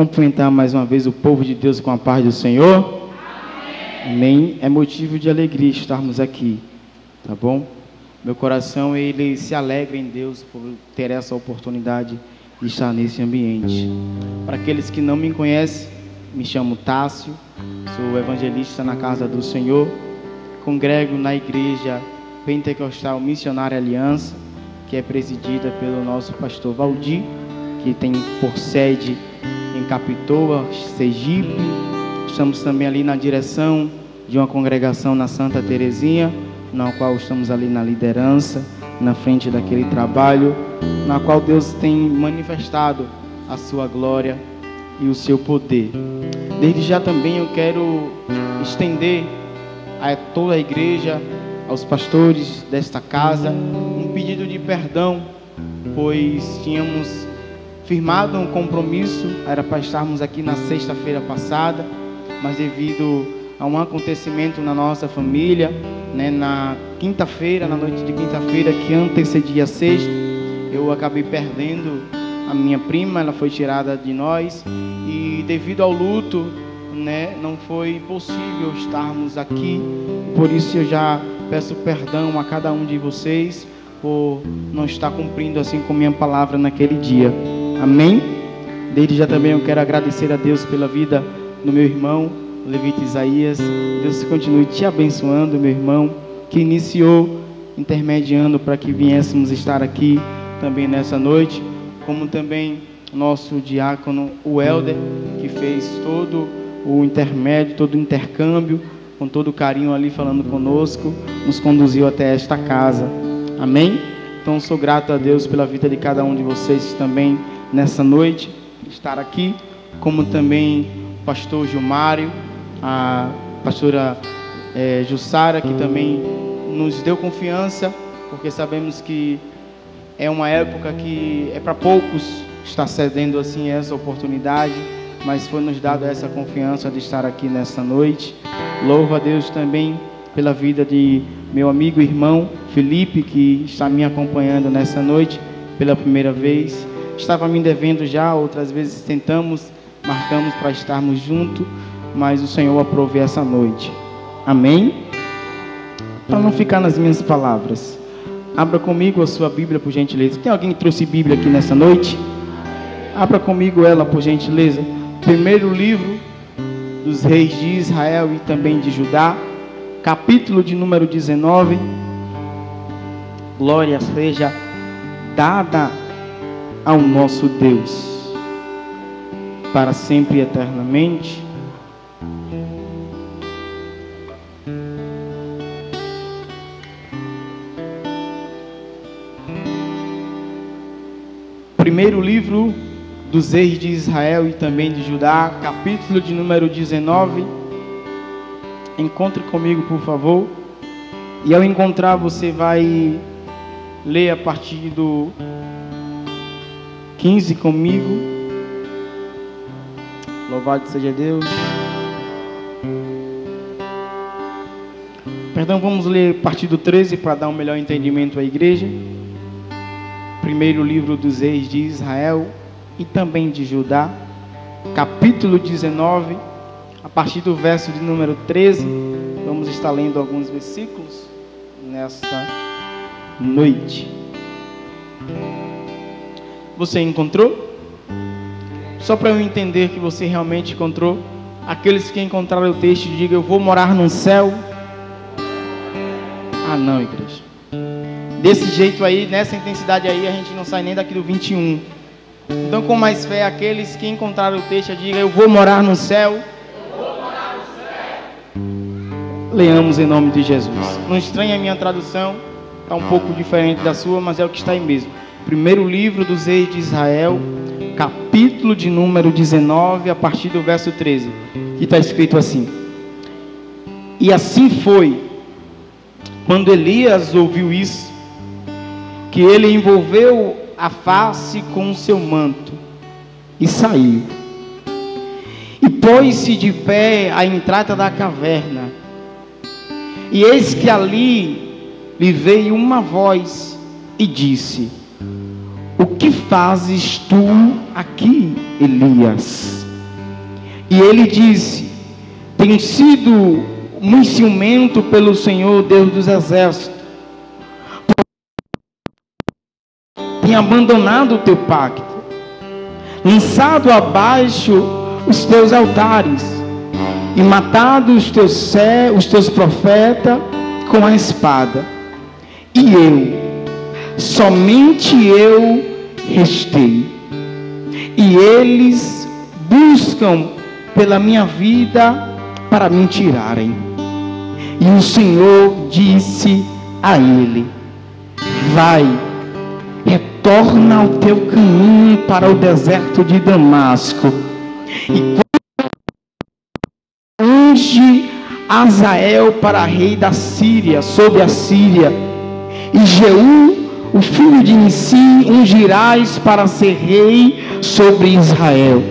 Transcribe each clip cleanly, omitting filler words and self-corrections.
cumprimentar mais uma vez o povo de Deus com a paz do Senhor? Amém. É motivo de alegria estarmos aqui, tá bom? Meu coração, ele se alegra em Deus por ter essa oportunidade de estar nesse ambiente. Para aqueles que não me conhecem, me chamo Tássio, sou evangelista na Casa do Senhor, congrego na Igreja Pentecostal Missionária Aliança, que é presidida pelo nosso pastor Valdir, que tem por sede em Capitoa, Sergipe. Estamos também ali na direção de uma congregação na Santa Terezinha, na qual estamos ali na liderança, na frente daquele trabalho, na qual Deus tem manifestado a sua glória e o seu poder. Desde já também eu quero estender a toda a igreja, aos pastores desta casa, um pedido de perdão, pois tínhamos firmado um compromisso, era para estarmos aqui na sexta-feira passada, mas devido a um acontecimento na nossa família, na quinta-feira, na noite de quinta-feira, que antecedia a sexta, eu acabei perdendo a minha prima, ela foi tirada de nós, e devido ao luto, não foi possível estarmos aqui. Por isso eu já peço perdão a cada um de vocês por não estar cumprindo assim com minha palavra naquele dia. Amém? Desde já também eu quero agradecer a Deus pela vida do meu irmão Levita Isaías. Deus continue te abençoando, meu irmão, que iniciou intermediando para que viéssemos estar aqui também nessa noite, como também nosso diácono, o Helder, que fez todo o intermédio, todo o intercâmbio, com todo carinho ali falando conosco, nos conduziu até esta casa. Amém? Então sou grato a Deus pela vida de cada um de vocês também nessa noite, estar aqui, como também o pastor Gilmário, a pastora Jussara, que também nos deu confiança, porque sabemos que é uma época que é para poucos estar cedendo assim essa oportunidade, mas foi nos dado essa confiança de estar aqui nessa noite. Louvo a Deus também pela vida de meu amigo e irmão Felipe, que está me acompanhando nessa noite pela primeira vez. Estava me devendo já, outras vezes marcamos para estarmos juntos, mas o Senhor aprovou essa noite. Amém? Para não ficar nas minhas palavras, abra comigo a sua Bíblia, por gentileza. Tem alguém que trouxe Bíblia aqui nessa noite? Abra comigo ela, por gentileza. Primeiro livro dos reis de Israel e também de Judá, capítulo de número 19. Glória seja dada ao nosso Deus, para sempre e eternamente. Primeiro livro dos reis de Israel e também de Judá, capítulo de número 19. Encontre comigo, por favor. E ao encontrar, você vai ler a partir do 15 comigo. Louvado seja Deus. Perdão, vamos ler a partir do 13 para dar um melhor entendimento à igreja. Primeiro livro dos reis de Israel e também de Judá, capítulo 19, a partir do verso de número 13. Vamos estar lendo alguns versículos nesta noite. Você encontrou? Só para eu entender que você realmente encontrou. Aqueles que encontraram o texto, digam: eu vou morar no céu. Ah não, igreja. Desse jeito aí, nessa intensidade aí, a gente não sai nem daqui do 21. Então, com mais fé, aqueles que encontraram o texto, digam: eu vou morar no céu. Eu vou morar no céu. Leamos em nome de Jesus. Não estranhe a minha tradução, está um pouco diferente da sua, mas é o que está aí mesmo. Primeiro livro dos reis de Israel, capítulo de número 19, a partir do verso 13, que está escrito assim: e assim foi, quando Elias ouviu isso, que ele envolveu a face com o seu manto e saiu. E pôs-se de pé à entrada da caverna. E eis que ali lhe veio uma voz e disse: o que fazes tu aqui, Elias? E ele disse: tenho sido muito ciumento pelo Senhor, Deus dos exércitos, tenho abandonado o teu pacto, lançado abaixo os teus altares e matado os teus profetas com a espada. E somente eu restei, e eles buscam pela minha vida para me tirarem. E o Senhor disse a ele: vai, retorna ao teu caminho para o deserto de Damasco, e unge Azael para rei da Síria, sobre a Síria, e Jeú, o filho de Nissi, ungirás para ser rei sobre Israel.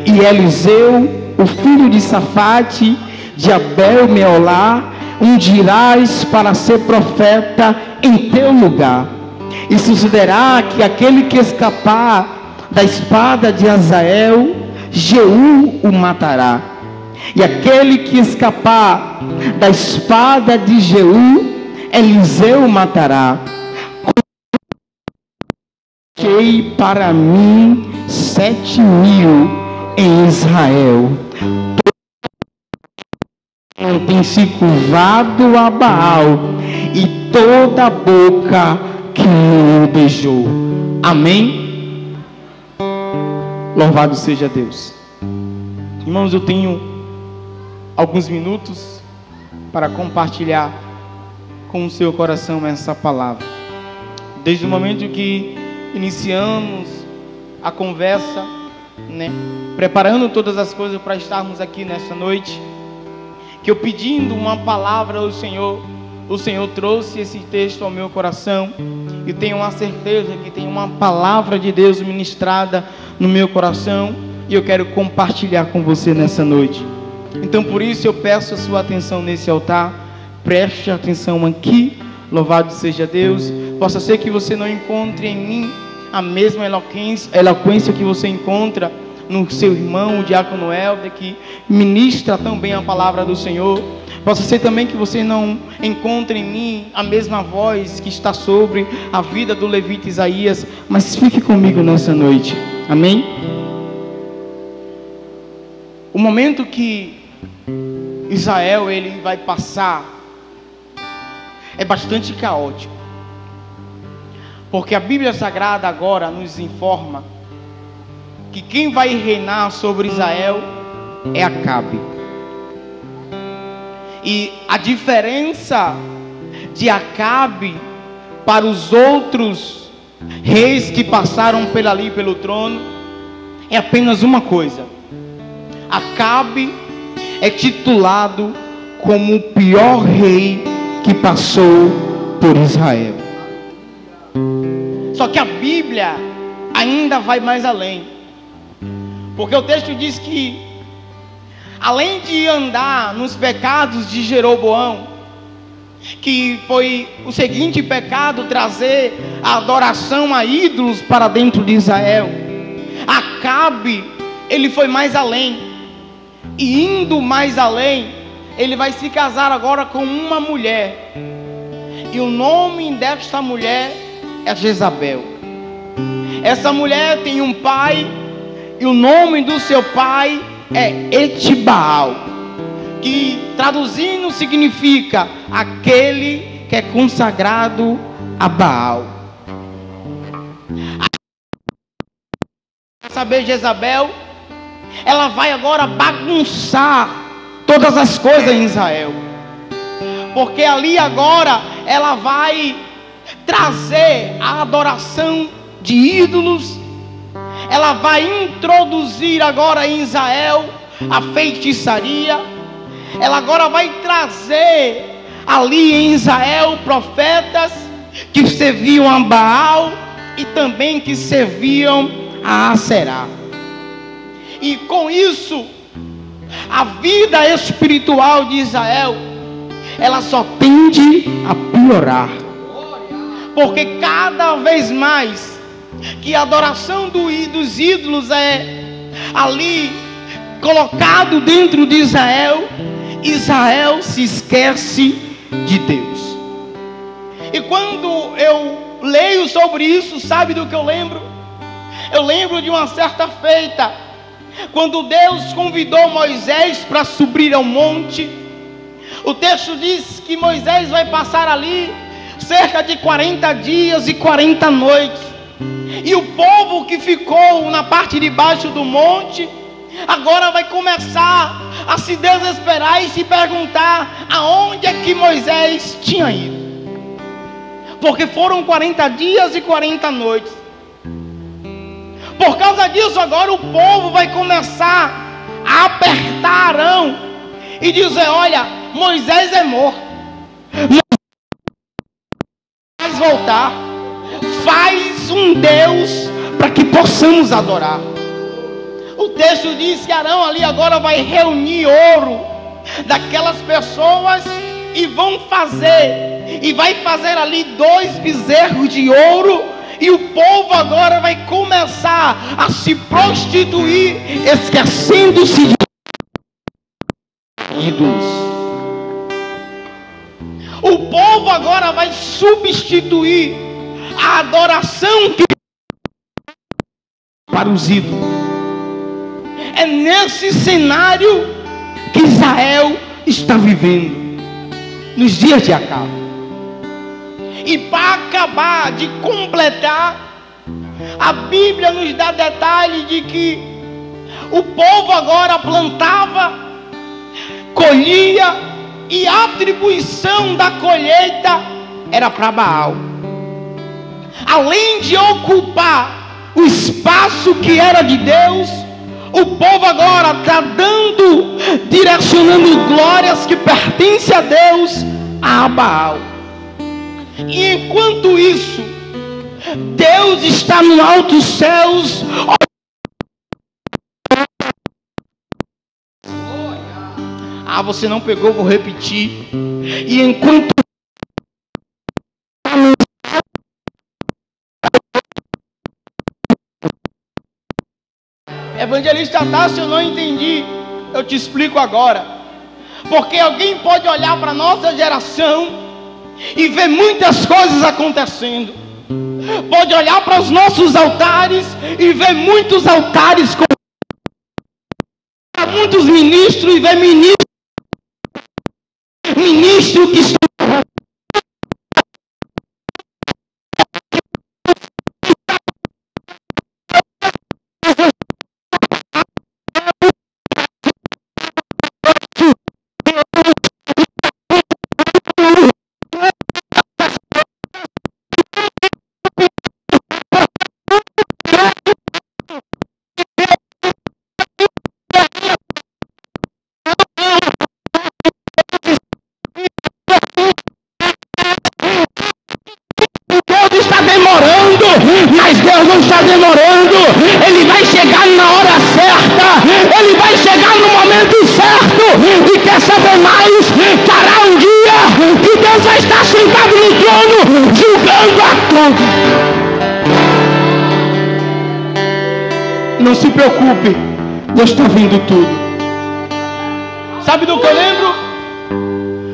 E Eliseu, o filho de Safate, de Abel-Meolá, ungirás para ser profeta em teu lugar. E sucederá que aquele que escapar da espada de Azael, Jeú o matará. E aquele que escapar da espada de Jeú, Eliseu o matará. Coloquei para mim 7.000 em Israel. Tem se curvado a Baal, e toda a boca que o beijou. Amém? Louvado seja Deus. Irmãos, eu tenho alguns minutos para compartilhar com o seu coração essa palavra. Desde o momento que iniciamos a conversa, preparando todas as coisas para estarmos aqui nessa noite, que eu pedindo uma palavra ao Senhor, o Senhor trouxe esse texto ao meu coração, e tenho uma certeza que tem uma palavra de Deus ministrada no meu coração, e eu quero compartilhar com você nessa noite. Então por isso eu peço a sua atenção nesse altar, preste atenção aqui, louvado seja Deus. Possa ser que você não encontre em mim a mesma eloquência que você encontra no seu irmão, o diácono Helder, que ministra também a palavra do Senhor. Possa ser também que você não encontre em mim a mesma voz que está sobre a vida do levita Isaías, mas fique comigo nessa noite, amém? O momento que Israel ele vai passar é bastante caótico, porque a Bíblia Sagrada agora nos informa que quem vai reinar sobre Israel é Acabe. E a diferença de Acabe para os outros reis que passaram pelo trono é apenas uma coisa: Acabe é titulado como o pior rei que passou por Israel. Só que a Bíblia ainda vai mais além, porque o texto diz que, além de andar nos pecados de Jeroboão, que foi o seguinte pecado, trazer a adoração a ídolos para dentro de Israel, Acabe, ele foi mais além. E indo mais além, ele vai se casar agora com uma mulher. E o nome desta mulher é Jezabel. Essa mulher tem um pai, e o nome do seu pai é Etibaal, que traduzindo significa aquele que é consagrado a Baal. Saber, Jezabel, ela vai agora bagunçar todas as coisas em Israel, porque ali agora ela vai trazer a adoração de ídolos. Ela vai introduzir agora em Israel a feitiçaria. Ela agora vai trazer ali em Israel profetas que serviam a Baal e também que serviam a Aserá. E com isso, a vida espiritual de Israel, ela só tende a piorar, porque cada vez mais que a adoração dos ídolos é ali colocado dentro de Israel, Israel se esquece de Deus. E quando eu leio sobre isso, sabe do que eu lembro? Eu lembro de uma certa feita, quando Deus convidou Moisés para subir ao monte. O texto diz que Moisés vai passar ali cerca de 40 dias e 40 noites. E o povo que ficou na parte de baixo do monte, agora vai começar a se desesperar e se perguntar aonde é que Moisés tinha ido. Porque foram 40 dias e 40 noites. Por causa disso, agora o povo vai começar a apertar Arão e dizer: olha, Moisés é morto, Moisés vai voltar, faz um Deus para que possamos adorar. O texto diz que Arão ali agora vai reunir ouro daquelas pessoas e vai fazer ali 2 bezerros de ouro. E o povo agora vai começar a se prostituir, esquecendo-se de ídolos. O povo agora vai substituir a adoração que para os ídolos. É nesse cenário que Israel está vivendo nos dias de Acabe. E para acabar de completar, a Bíblia nos dá detalhe de que o povo agora plantava, colhia, e a atribuição da colheita era para Baal. Além de ocupar o espaço que era de Deus, o povo agora está direcionando glórias que pertencem a Deus a Baal. E enquanto isso, Deus está no alto céus. Você não pegou, vou repetir. E enquanto Evangelista Tássio, eu não entendi. Eu te explico agora. Porque alguém pode olhar para a nossa geração e ver muitas coisas acontecendo. Pode olhar para os nossos altares e ver muitos altares com muitos ministros, e ver ministro que está mas Deus não está demorando. Ele vai chegar na hora certa, Ele vai chegar no momento certo. E quer saber mais? Fará um dia que Deus vai estar sentado no trono, julgando a todos. Não se preocupe, Deus está vendo tudo. Sabe do que eu lembro?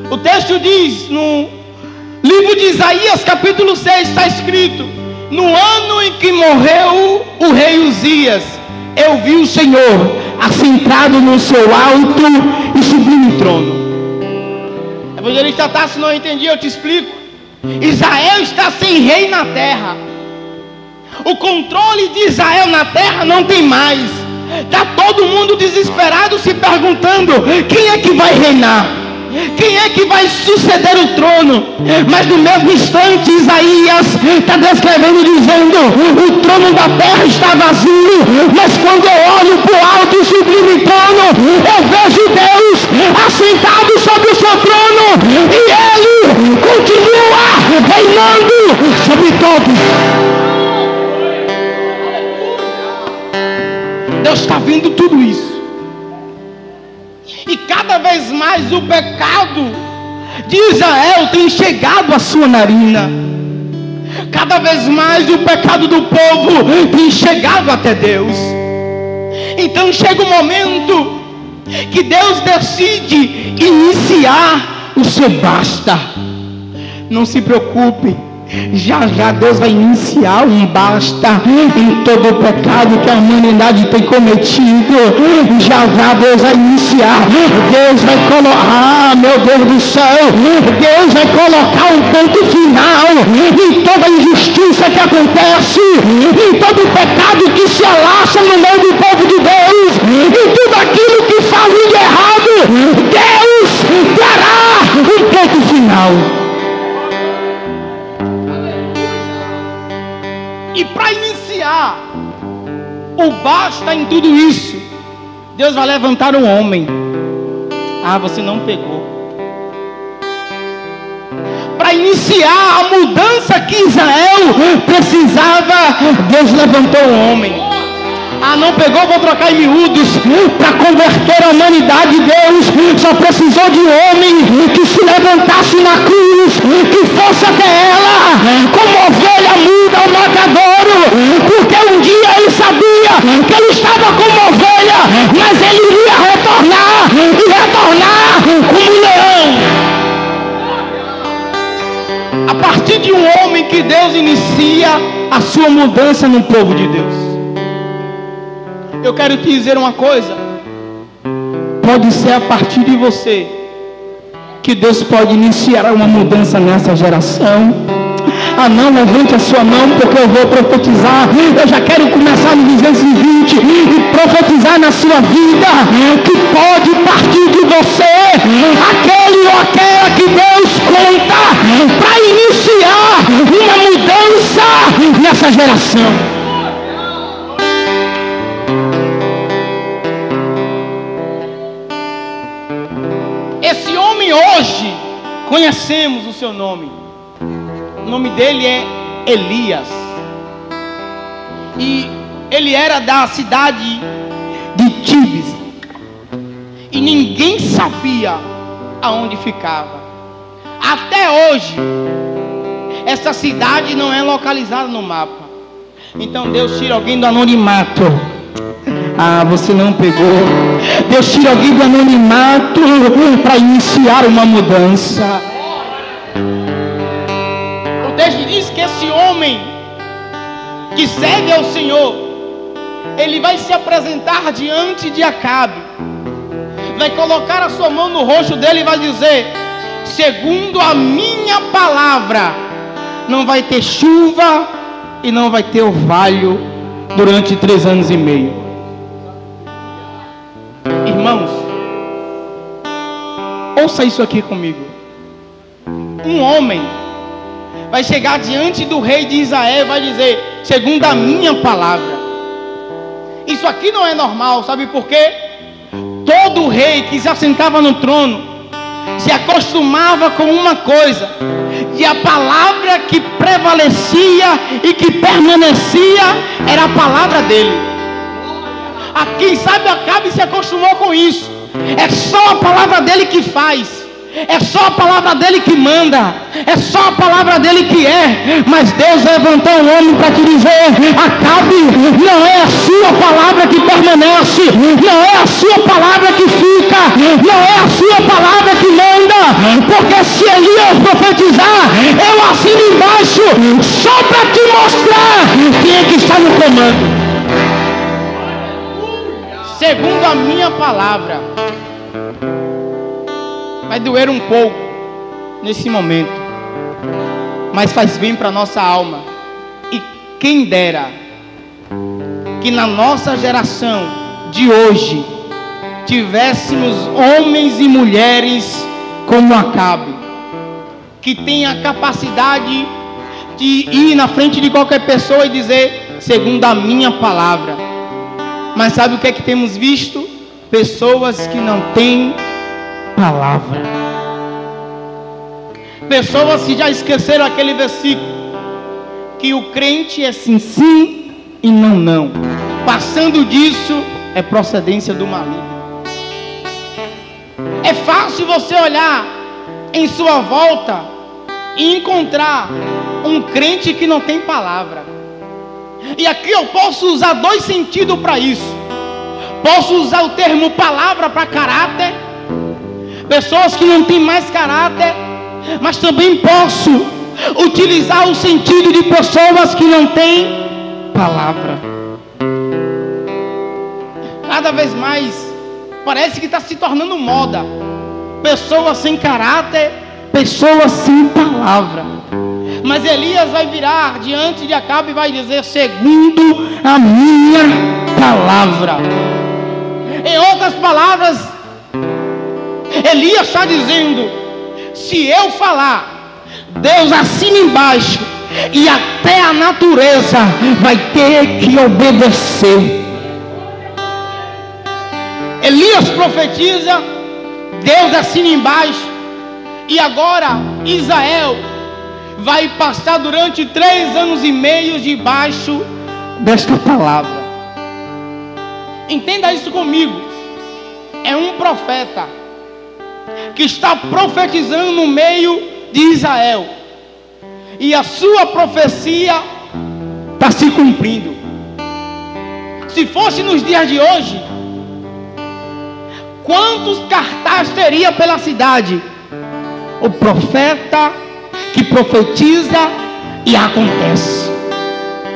O texto diz no livro de Isaías, capítulo 6, está escrito: no ano em que morreu o rei Uzias, eu vi o Senhor assentado no seu alto e sublime trono. Evangelista Tássio, não entendi, eu te explico. Israel está sem rei na terra. O controle de Israel na terra não tem mais. Está todo mundo desesperado se perguntando: quem é que vai reinar? Quem é que vai suceder o trono? Mas no mesmo instante Isaías está descrevendo, dizendo: o trono da terra está vazio, mas quando eu olho para o alto e sublime trono, eu vejo Deus assentado sobre o seu trono, e Ele continua reinando sobre todos. Deus está vendo tudo isso. E cada vez mais o pecado de Israel tem chegado à sua narina. Cada vez mais o pecado do povo tem chegado até Deus. Então chega um momento que Deus decide iniciar o seu basta. Não se preocupe, já já Deus vai iniciar um basta em todo o pecado que a humanidade tem cometido. Já já Deus vai iniciar. Deus vai colocar, meu Deus do céu, Deus vai colocar um ponto final em toda injustiça que acontece, em todo o pecado que se alastra no meio do povo de Deus, em tudo aquilo que fazem de errado. Deus dará um ponto final. E para iniciar o basta em tudo isso, Deus vai levantar um homem. Ah, você não pegou. Para iniciar a mudança que Israel precisava, Deus levantou um homem. Ah, não pegou, vou trocar em miúdos. Para converter a humanidade, Deus só precisou de um homem que se levantasse na cruz, que fosse até ela, como ovelha muda ao matadouro, porque um dia ele sabia que ele estava como ovelha, mas ele iria retornar, e retornar como leão. A partir de um homem que Deus inicia a sua mudança no povo de Deus. Eu quero te dizer uma coisa. Pode ser a partir de você que Deus pode iniciar uma mudança nessa geração. Ah não, levante a sua mão, porque eu vou profetizar. Eu já quero começar no 220 e profetizar na sua vida que pode partir de você aquele ou aquela que Deus conta para iniciar uma mudança nessa geração. Esse homem hoje, conhecemos o seu nome. O nome dele é Elias. E ele era da cidade de Tibes. E ninguém sabia aonde ficava. Até hoje, essa cidade não é localizada no mapa. Então Deus tira alguém do anonimato. Ah, você não pegou. Deus tira alguém do anonimato para iniciar uma mudança. O texto diz que esse homem que serve ao Senhor, ele vai se apresentar diante de Acabe, vai colocar a sua mão no rosto dele e vai dizer: segundo a minha palavra, não vai ter chuva e não vai ter orvalho durante 3 anos e meio. Irmãos, ouça isso aqui comigo. Um homem vai chegar diante do rei de Israel e vai dizer: segundo a minha palavra. Isso aqui não é normal, sabe por quê? Todo rei que se assentava no trono se acostumava com uma coisa, e a palavra que prevalecia e que permanecia era a palavra dele. Quem sabe Acabe se acostumou com isso. É só a palavra dele que faz, é só a palavra dele que manda, é só a palavra dele que é. Mas Deus levantou um homem para te dizer: Acabe, não é a sua palavra que permanece, não é a sua palavra que fica, não é a sua palavra que manda. Porque se Elias profetizar, eu assino embaixo, só para te mostrar quem é que está no comando. Segundo a minha palavra. Vai doer um pouco nesse momento, mas faz bem para a nossa alma. E quem dera que na nossa geração de hoje tivéssemos homens e mulheres como Acabe, que tem a capacidade de ir na frente de qualquer pessoa e dizer: segundo a minha palavra. Mas sabe o que é que temos visto? Pessoas que não têm palavra. Pessoas que já esqueceram aquele versículo, que o crente é sim, sim e não, não. Passando disso é procedência do maligno. É fácil você olhar em sua volta e encontrar um crente que não tem palavra. E aqui eu posso usar 2 sentidos para isso. Posso usar o termo palavra para caráter. Pessoas que não têm mais caráter. Mas também posso utilizar o sentido de pessoas que não têm palavra. Cada vez mais parece que está se tornando moda. Pessoas sem caráter, pessoas sem palavra. Mas Elias vai virar diante de Acabe e vai dizer: segundo a minha palavra. Em outras palavras, Elias está dizendo: se eu falar, Deus assina embaixo, e até a natureza vai ter que obedecer. Elias profetiza, Deus assina embaixo, e agora Israel vai passar durante 3 anos e meio debaixo desta palavra. Entenda isso comigo. É um profeta que está profetizando no meio de Israel, e a sua profecia está se cumprindo. Se fosse nos dias de hoje, quantos cartazes teria pela cidade? O profeta que profetiza e acontece.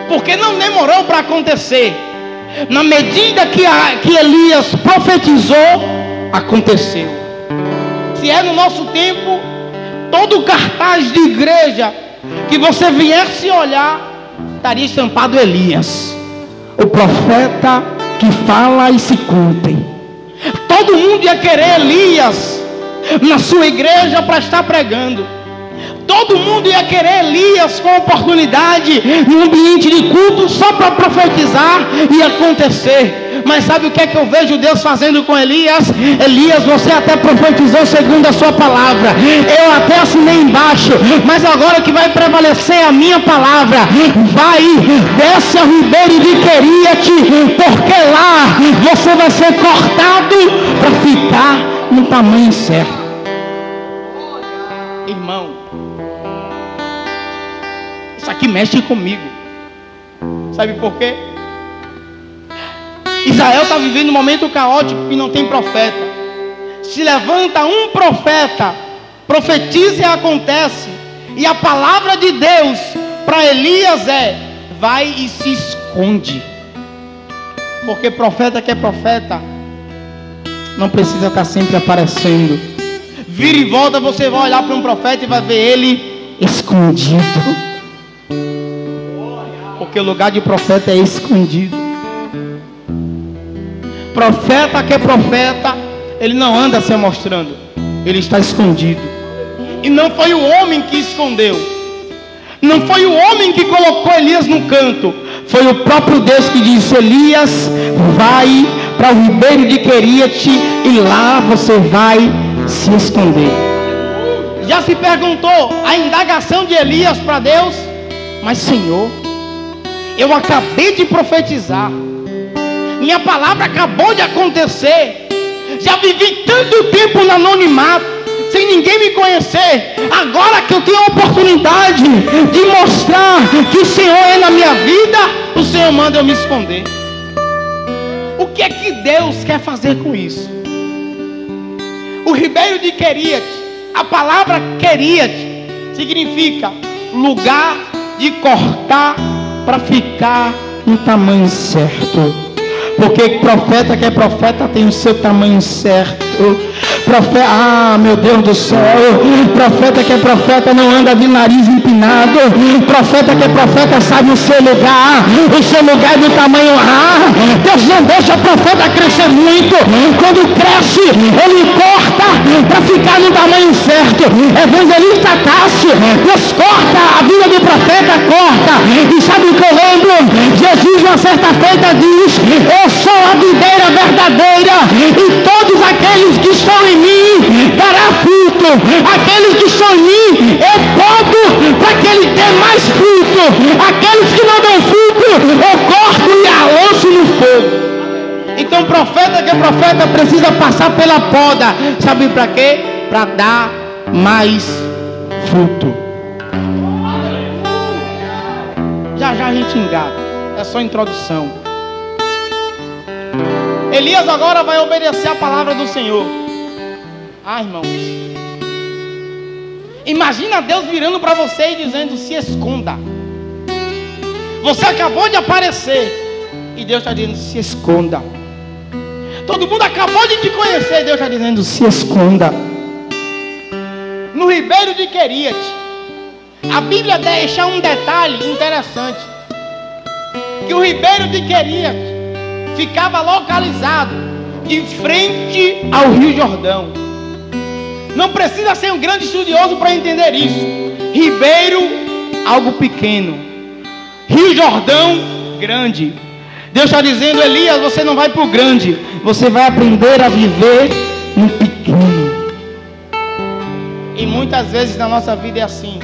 Porque não demorou para acontecer. Na medida que Elias profetizou, aconteceu. Se é no nosso tempo, todo cartaz de igreja que você viesse olhar, estaria estampado Elias, o profeta que fala e se cumpre. Todo mundo ia querer Elias na sua igreja para estar pregando. Todo mundo ia querer Elias com oportunidade no ambiente de culto só para profetizar e acontecer. Mas sabe o que é que eu vejo Deus fazendo com Elias? Elias, você até profetizou segundo a sua palavra, eu até assinei embaixo, mas agora que vai prevalecer a minha palavra, vai, desce a Ribeiro de Queriate, porque lá você vai ser cortado para ficar no tamanho certo. Irmão, isso aqui mexe comigo. Sabe por quê? Israel está vivendo um momento caótico e não tem profeta. Se levanta um profeta, profetiza e acontece. E a palavra de Deus para Elias é: vai e se esconde. Porque profeta que é profeta não precisa estar sempre aparecendo. Vira e volta, você vai olhar para um profeta e vai ver ele escondido. Porque o lugar de profeta é escondido. Profeta que é profeta, ele não anda se mostrando, ele está escondido. E não foi o homem que escondeu, não foi o homem que colocou Elias no canto, foi o próprio Deus que disse: Elias, vai para o Ribeiro de Queriate e lá você vai se esconder. Já se perguntou a indagação de Elias para Deus: mas Senhor, eu acabei de profetizar, minha palavra acabou de acontecer, já vivi tanto tempo no anonimato, sem ninguém me conhecer, agora que eu tenho a oportunidade de mostrar que o Senhor é na minha vida, o Senhor manda eu me esconder. O que é que Deus quer fazer com isso? O Ribeiro de Queriate, a palavra Queriate significa lugar de cortar para ficar no tamanho certo. Porque profeta que é profeta tem o seu tamanho certo. Profeta, meu Deus do céu, profeta que é profeta não anda de nariz empinado. Profeta que é profeta sabe o seu lugar é do tamanho Deus não deixa o profeta crescer muito. Quando cresce, ele corta para ficar no tamanho certo. Evangelista Cássio, Deus corta a vida do profeta, corta. E sabe o que eu lembro? Jesus uma certa feita diz: eu sou a videira verdadeira, e todos aqueles que estão em mim dará fruto. Aqueles que estão em mim eu podo para que ele dê mais fruto. Aqueles que não dão fruto eu corto e a lanço no fogo. Então profeta que é profeta precisa passar pela poda. Sabe para quê? Para dar mais fruto. Já a gente engata. É só introdução. Elias agora vai obedecer a palavra do Senhor. Irmãos, imagina Deus virando para você e dizendo: se esconda. Você acabou de aparecer e Deus está dizendo: se esconda. Todo mundo acabou de te conhecer e Deus está dizendo: se esconda. No ribeiro de Queriate, a Bíblia deixa um detalhe interessante, que o ribeiro de Queriate ficava localizado de frente ao Rio Jordão. Não precisa ser um grande estudioso para entender isso. Ribeiro, algo pequeno. Rio Jordão, grande. Deus está dizendo: Elias, você não vai para o grande, você vai aprender a viver no pequeno. E muitas vezes na nossa vida é assim.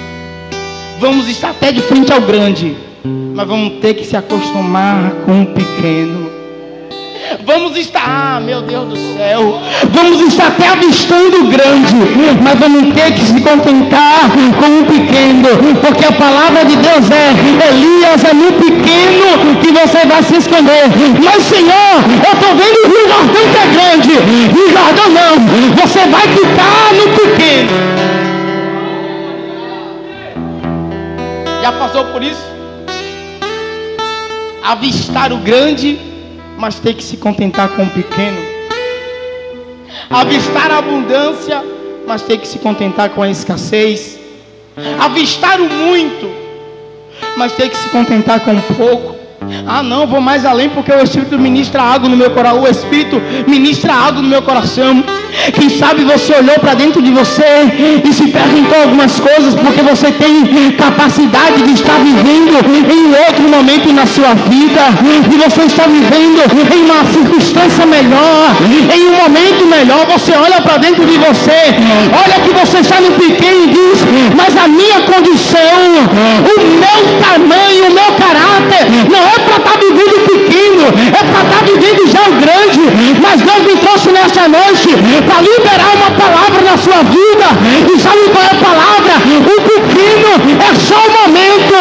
Vamos estar até de frente ao grande, mas vamos ter que se acostumar com o pequeno. Vamos estar, meu Deus do céu, vamos estar até avistando o grande, mas vamos ter que se contentar com o pequeno, porque a palavra de Deus é: Elias, é no pequeno que você vai se esconder. Mas Senhor, eu estou vendo o Rio Jordão que é grande. Rio Jordão não, você vai ficar no pequeno. Já passou por isso? Avistar o grande, mas ter que se contentar com o pequeno. Avistar a abundância, mas ter que se contentar com a escassez. Avistar o muito, mas ter que se contentar com o pouco. Não, vou mais além, porque o Espírito ministra algo no meu coração. O Espírito ministra algo no meu coração. Quem sabe você olhou para dentro de você e se perguntou algumas coisas, porque você tem capacidade de estar vivendo em outro momento na sua vida, e você está vivendo em uma circunstância melhor, em um momento melhor. Você olha para dentro de você, olha que você está no pequeno e diz: mas a minha condição, o meu tamanho, o meu caráter não é para estar vivendo pequeno, é para estar vivendo já o grande. Mas Deus me trouxe nesta noite para liberar uma palavra na sua vida. E sabe qual é a palavra? O pequeno é só um momento.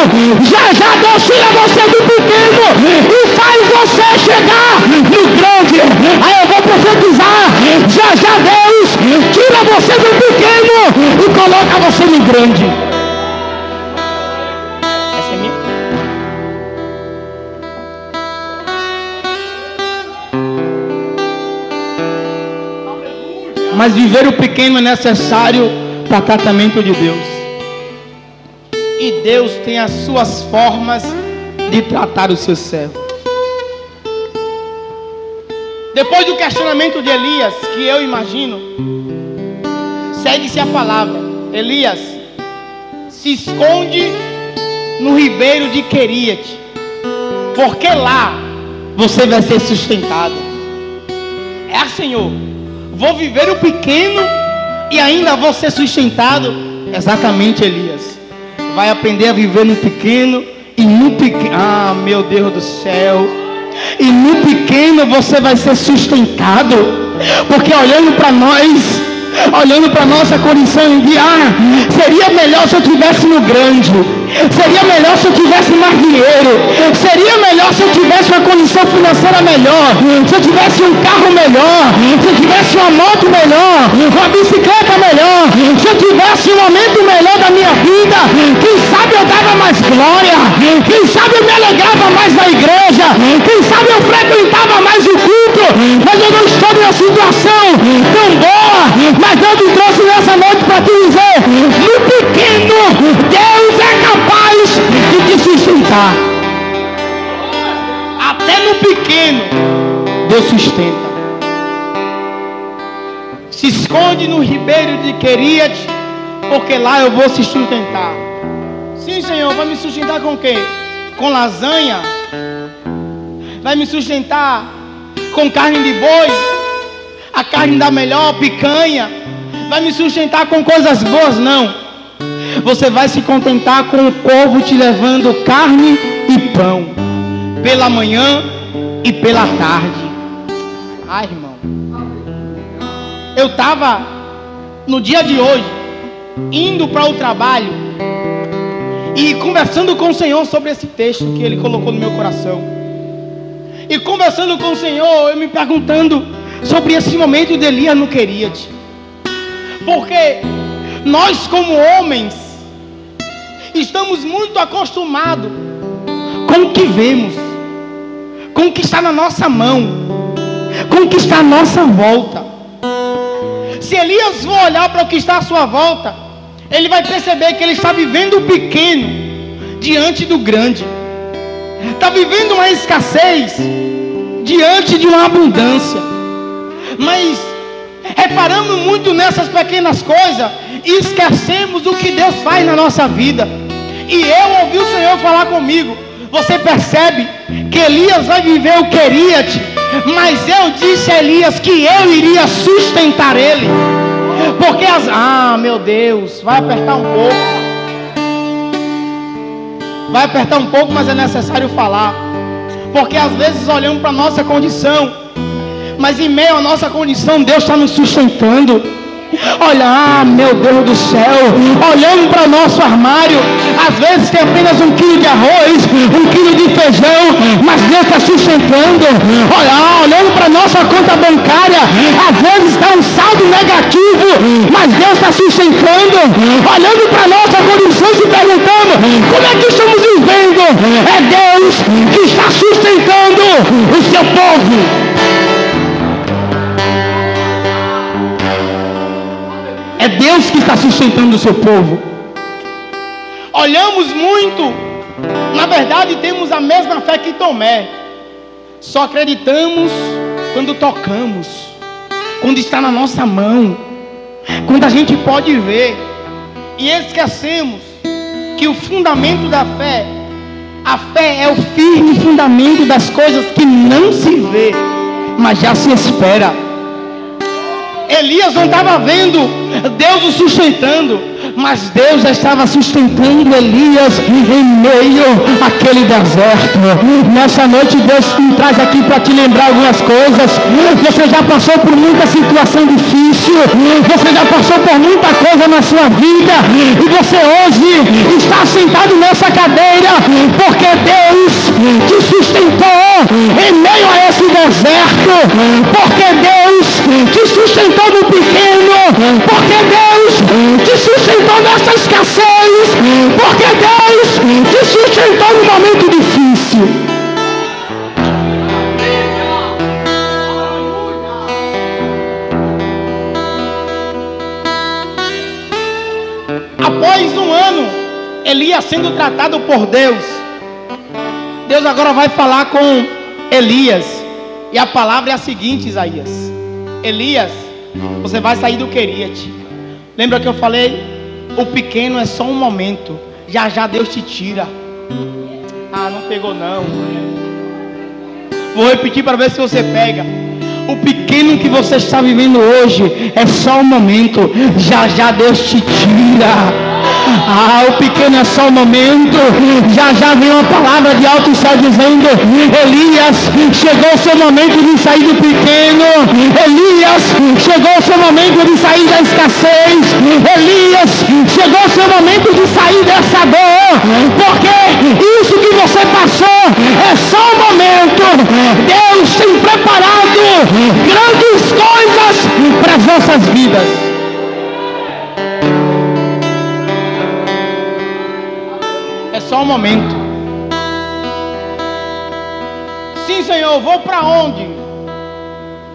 Já Deus tira você do pequeno e faz você chegar no grande. Aí eu vou profetizar: já Deus tira você do pequeno e coloca você no grande. Essa é minha. Mas viver o pequeno é necessário para tratamento de Deus. E Deus tem as suas formas de tratar os seus servos. Depois do questionamento de Elias, que eu imagino, segue-se a palavra: Elias, se esconde no ribeiro de Queriate, porque lá você vai ser sustentado. Senhor, vou viver o pequeno e ainda vou ser sustentado. Exatamente, Elias. Vai aprender a viver no pequeno e no pequeno. Meu Deus do céu. E no pequeno você vai ser sustentado. Porque olhando para nós, olhando para nossa condição, de seria melhor se eu estivesse no grande, seria melhor se eu tivesse mais dinheiro, seria melhor se eu tivesse uma condição financeira melhor, se eu tivesse um carro melhor, se eu tivesse uma moto melhor, uma bicicleta melhor, se eu tivesse um momento melhor da minha vida. Quem sabe eu dava mais glória, quem sabe eu me alegrava mais na igreja, quem sabe eu frequentava mais o culto. Mas eu não estou numa situação tão boa. Mas Deus me trouxe nessa noite para te dizer: no pequeno Deus é capaz de te sustentar. Até no pequeno Deus sustenta. Se esconde no ribeiro de Queriate, porque lá eu vou se sustentar. Sim, Senhor, vai me sustentar com o quê? Com lasanha? Vai me sustentar com carne de boi? A carne da melhor, picanha? Vai me sustentar com coisas boas? Não. Você vai se contentar com o povo te levando carne e pão, pela manhã e pela tarde. Irmão, eu estava no dia de hoje indo para o trabalho e conversando com o Senhor sobre esse texto que Ele colocou no meu coração. E conversando com o Senhor, eu me perguntando sobre esse momento de Elias no Queriate. Porque nós, como homens, estamos muito acostumados com o que vemos, com o que está na nossa mão, com o que está à nossa volta. Se Elias for olhar para o que está à sua volta, ele vai perceber que ele está vivendo o pequeno diante do grande. Está vivendo uma escassez diante de uma abundância. Mas reparamos muito nessas pequenas coisas e esquecemos o que Deus faz na nossa vida. E eu ouvi o Senhor falar comigo. Você percebe que Elias vai viver o Queriate, mas eu disse a Elias que eu iria sustentar ele. Porque meu Deus, vai apertar um pouco. Vai apertar um pouco, mas é necessário falar. Porque às vezes olhamos para a nossa condição, mas em meio à nossa condição, Deus está nos sustentando. Olha, meu Deus do céu, olhando para o nosso armário, às vezes tem apenas 1 quilo de arroz, 1 quilo de feijão, mas Deus está sustentando. Olha, olhando para a nossa conta bancária, às vezes está um saldo negativo, mas Deus está sustentando. Olhando para a nossa condição, se perguntando, como é que estamos vivendo? É Deus que está sustentando o seu povo. É Deus que está sustentando o seu povo. Olhamos muito, na verdade temos a mesma fé que Tomé. Só acreditamos quando tocamos, quando está na nossa mão, quando a gente pode ver. E esquecemos que o fundamento da fé, a fé é o firme fundamento das coisas que não se vê, mas já se espera. Elias não estava vendo Deus o sustentando, mas Deus já estava sustentando Elias em meio àquele deserto. Nessa noite Deus me traz aqui para te lembrar algumas coisas. Você já passou por muita situação difícil, você já passou por muita coisa na sua vida, e você hoje está sentado nessa cadeira porque Deus te sustentou em meio a esse deserto, porque Deus te sustentou no pequeno, porque Deus te sustentou nessa escassez, porque Deus te sustentou no momento difícil. Após 1 ano, Elias sendo tratado por Deus, Deus agora vai falar com Elias, e a palavra é a seguinte, Isaías: Elias, você vai sair do Queriate. Lembra que eu falei? O pequeno é só um momento, já já Deus te tira. Não pegou não. Vou repetir para ver se você pega. O pequeno que você está vivendo hoje é só um momento, já já Deus te tira. O pequeno é só um momento, já já vem uma palavra de alto céu dizendo: Elias, chegou o seu momento de sair do pequeno. Elias, chegou o seu momento de sair da escassez. Elias, chegou o seu momento de sair dessa dor, porque isso que você passou é só um momento. Deus tem preparado grandes coisas para as nossas vidas. É só um momento. Sim, Senhor, vou para onde?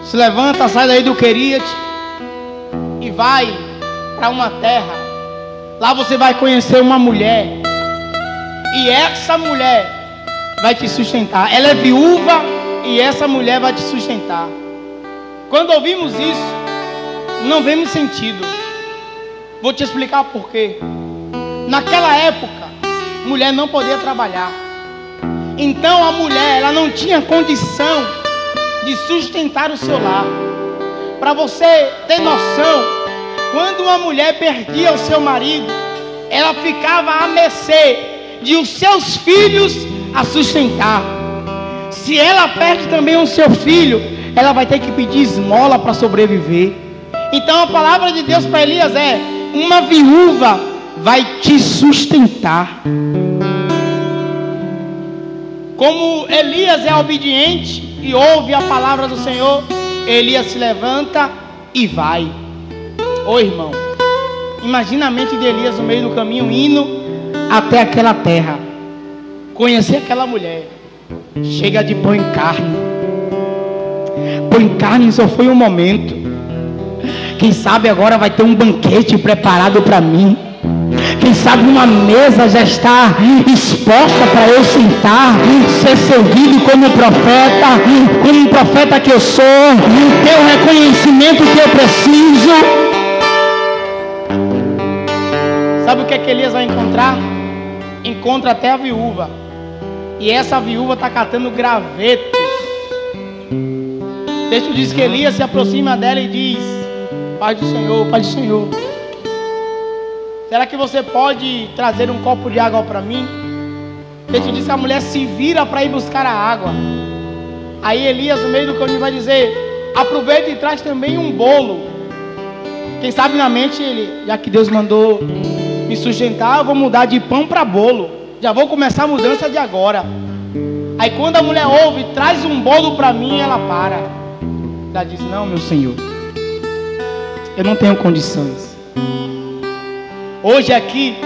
Se levanta, sai daí do Queriate e vai para uma terra. Lá você vai conhecer uma mulher, e essa mulher vai te sustentar. Ela é viúva e essa mulher vai te sustentar. Quando ouvimos isso, não vemos sentido. Vou te explicar por quê. Naquela época, mulher não podia trabalhar. Então a mulher, ela não tinha condição de sustentar o seu lar. Para você ter noção, quando uma mulher perdia o seu marido, ela ficava à mercê de os seus filhos a sustentar. Se ela perde também o seu filho, ela vai ter que pedir esmola para sobreviver. Então a palavra de Deus para Elias é: uma viúva vai te sustentar. Como Elias é obediente e ouve a palavra do Senhor, Elias se levanta e vai. Ô irmão, imagina a mente de Elias no meio do caminho, indo até aquela terra, conhecer aquela mulher. Chega de pão em carne. Pão em carne só foi um momento. Quem sabe agora vai ter um banquete preparado para mim. Quem sabe uma mesa já está exposta para eu sentar, ser servido como um profeta que eu sou, ter o reconhecimento que eu preciso. Sabe o que é que Elias vai encontrar? Encontra até a viúva. E essa viúva está catando gravetos. O texto diz que Elias se aproxima dela e diz: Pai do Senhor, Pai do Senhor, será que você pode trazer um copo de água para mim? O texto diz que a mulher se vira para ir buscar a água. Aí Elias, no meio do caminho, vai dizer: aproveita e traz também um bolo. Quem sabe na mente ele, já que Deus mandou me sustentar, eu vou mudar de pão para bolo. Já vou começar a mudança de agora. Aí quando a mulher ouve, traz um bolo para mim, ela para. Ela diz: não, meu Senhor, eu não tenho condições. Hoje aqui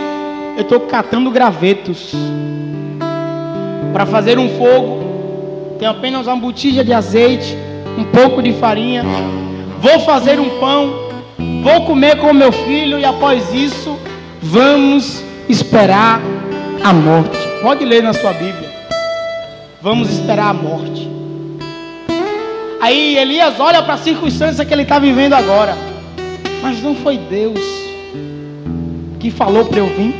eu estou catando gravetos para fazer um fogo. Tenho apenas uma botija de azeite, um pouco de farinha. Vou fazer um pão, vou comer com meu filho e após isso vamos esperar a morte. Pode ler na sua Bíblia. Vamos esperar a morte. Aí Elias olha para a circunstância que ele está vivendo agora. Mas não foi Deus que falou para eu vir?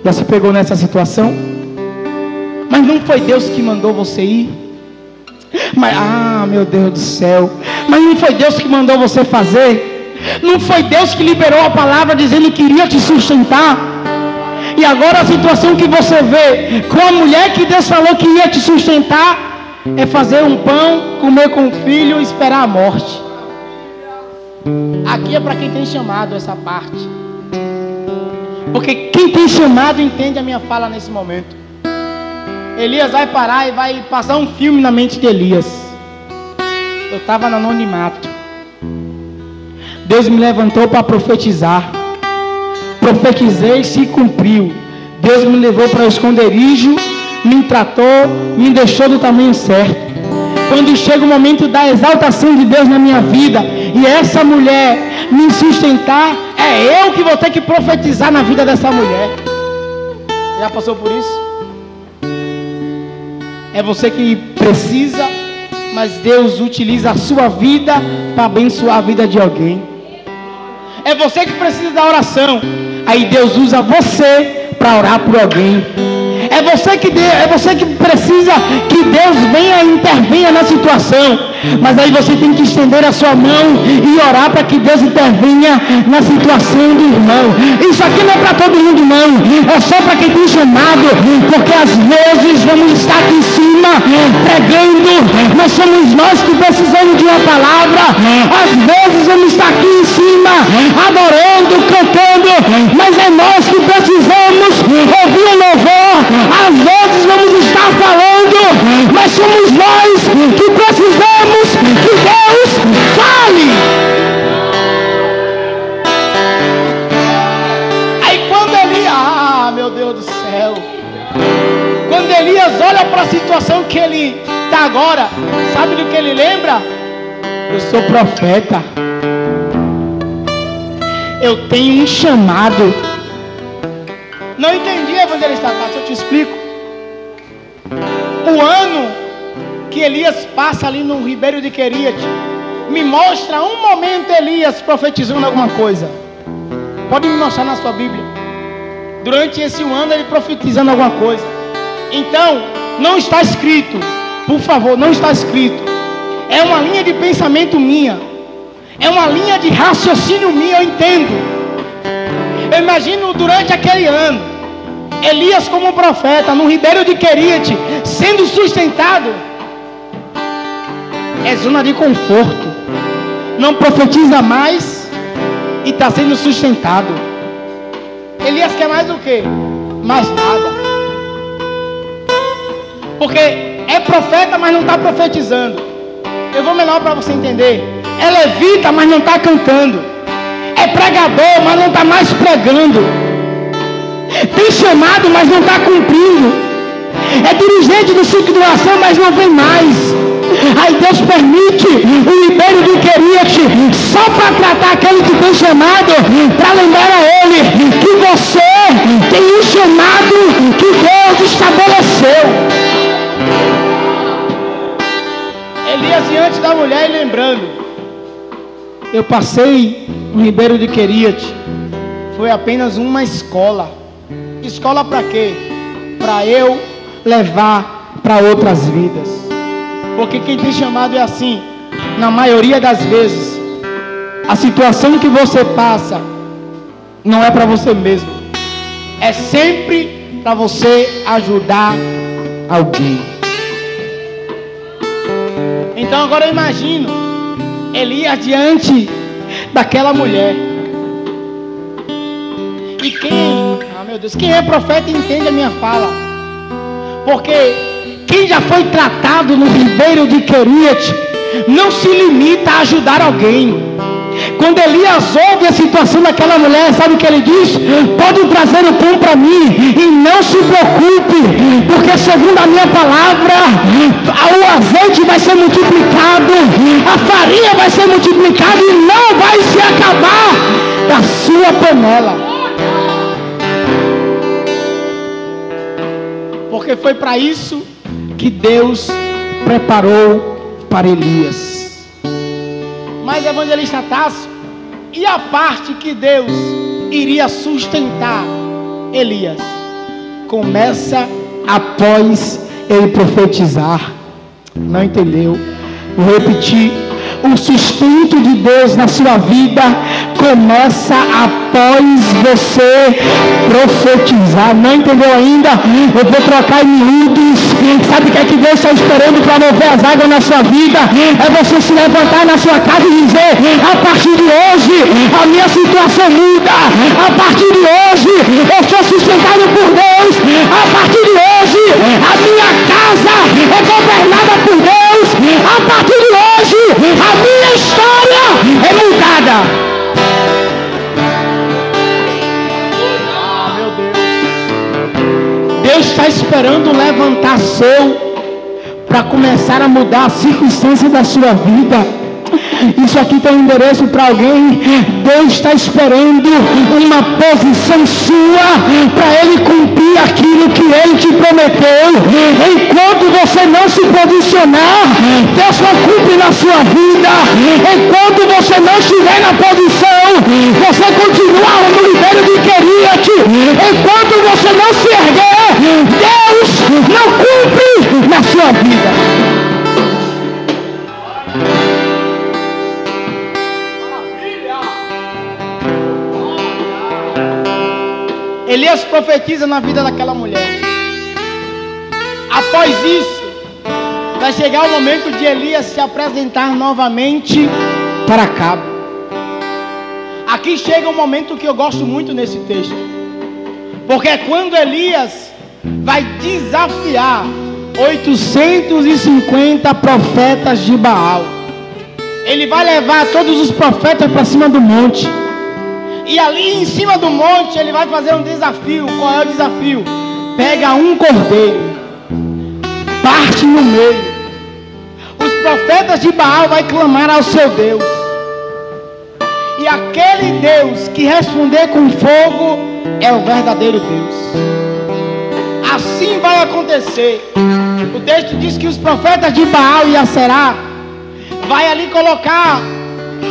Já se pegou nessa situação? Mas não foi Deus que mandou você ir? Mas, meu Deus do céu, mas não foi Deus que mandou você fazer? Não foi Deus que liberou a palavra dizendo que iria te sustentar? E agora a situação que você vê com a mulher que Deus falou que ia te sustentar é fazer um pão, comer com o filho e esperar a morte. Aqui é para quem tem chamado essa parte. Porque quem tem chamado entende a minha fala nesse momento. Elias vai parar e vai passar um filme na mente de Elias. Eu estava no anonimato. Deus me levantou para profetizar. Profetizei e se cumpriu. Deus me levou para o esconderijo, me tratou, me deixou do tamanho certo. Quando chega o momento da exaltação de Deus na minha vida e essa mulher me sustentar, é eu que vou ter que profetizar na vida dessa mulher. Já passou por isso? É você que precisa, mas Deus utiliza a sua vida para abençoar a vida de alguém. É você que precisa da oração, aí Deus usa você para orar por alguém. É você que precisa que Deus venha e intervenha na situação. Mas aí você tem que estender a sua mão e orar para que Deus intervenha na situação do irmão. Isso aqui não é para todo mundo não. É só para quem tem chamado. Porque às vezes vamos estar aqui em cima pregando. Mas somos nós que precisamos de uma palavra. Às vezes vamos estar aqui em cima adorando, cantando. Mas é nós que precisamos ouvir o louvor. Às vezes vamos estar falando, mas somos nós que precisamos que Deus fale. Aí quando Elias, meu Deus do céu, quando Elias olha para a situação que ele está agora, sabe do que ele lembra? Eu sou profeta, eu tenho um chamado. Não entendi, evangelista Cássio, eu te explico. O ano que Elias passa ali no Ribeiro de Queriate me mostra um momento Elias profetizando alguma coisa. Pode me mostrar na sua Bíblia. Durante esse ano ele profetizando alguma coisa. Então, não está escrito, por favor, não está escrito. É uma linha de pensamento minha. É uma linha de raciocínio minha, eu entendo. Eu imagino durante aquele ano, Elias como profeta, no Ribeiro de Queriate, sendo sustentado. É zona de conforto. Não profetiza mais e está sendo sustentado. Elias quer mais o quê? Mais nada. Porque é profeta, mas não está profetizando. Eu vou melhor para você entender. É levita, mas não está cantando. É pregador, mas não está mais pregando. Tem chamado, mas não está cumprindo. É dirigente do ciclo de oração, mas não vem mais. Aí Deus permite o Ribeiro de Queriate só para tratar aquele que tem chamado, para lembrar a ele que você tem um chamado que Deus estabeleceu. Elias diante da mulher e lembrando: eu passei no Ribeiro de Queriate, foi apenas uma escola. Escola para quê? Para eu levar para outras vidas. Porque quem tem chamado é assim. Na maioria das vezes, a situação que você passa não é para você mesmo. É sempre para você ajudar alguém. Então agora eu imagino Elias diante daquela mulher. E quem é profeta entende a minha fala. Porque quem já foi tratado no Ribeiro de Queriate não se limita a ajudar alguém. Quando Elias ouve a situação daquela mulher, sabe o que ele diz? Pode trazer o pão para mim e não se preocupe, porque segundo a minha palavra, o azeite vai ser multiplicado, a farinha vai ser multiplicada e não vai se acabar da sua panela. Porque foi para isso que Deus preparou para Elias. Mas evangelista Tássio, e a parte que Deus iria sustentar Elias? Começa após ele profetizar. Não entendeu? Vou repetir. O sustento de Deus na sua vida começa após você profetizar. Não entendeu ainda? Eu vou trocar em miúdos. Sabe o que é que Deus está esperando para mover as águas na sua vida? É você se levantar na sua casa e dizer: a partir de hoje a minha situação muda. A partir de hoje eu sou sustentado por Deus. A partir de hoje a minha casa é governada por Deus. A partir de hoje a minha história é mudada. Meu Deus. Deus está esperando um levantar seu para começar a mudar a circunstância da sua vida. Isso aqui tem um endereço para alguém. Deus está esperando uma posição sua para Ele cumprir aquilo que Ele te prometeu. Enquanto você não se posicionar, Deus não cumpre na sua vida. Enquanto você não estiver na posição, você continua no Ribeiro de Queriate. Enquanto você não se erguer, Deus não cumpre na sua vida. Elias profetiza na vida daquela mulher. Após isso, vai chegar o momento de Elias se apresentar novamente para Acabe. Aqui chega um momento que eu gosto muito nesse texto, porque é quando Elias vai desafiar 850 profetas de Baal. Ele vai levar todos os profetas para cima do monte. E ali em cima do monte ele vai fazer um desafio. Qual é o desafio? Pega um cordeiro, parte no meio. Os profetas de Baal vai clamar ao seu Deus. E aquele Deus que responder com fogo é o verdadeiro Deus. Assim vai acontecer. O texto diz que os profetas de Baal e Aserá vai ali colocar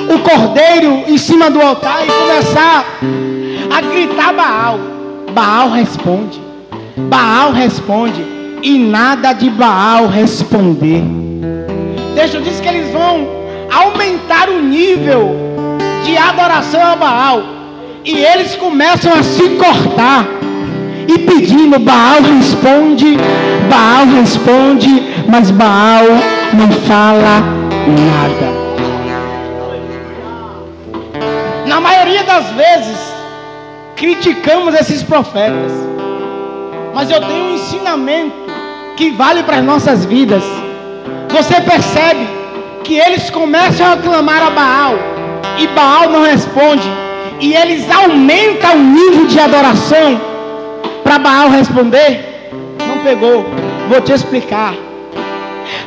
o cordeiro em cima do altar e começar a gritar Baal. Baal responde. Baal responde. E nada de Baal responder. Deixa eu dizer que eles vão aumentar o nível de adoração a Baal. E eles começam a se cortar e pedindo: Baal responde, mas Baal não fala nada. Na maioria das vezes, criticamos esses profetas. Mas eu tenho um ensinamento que vale para as nossas vidas. Você percebe que eles começam a clamar a Baal e Baal não responde, e eles aumentam o nível de adoração para Baal responder. Não pegou, vou te explicar.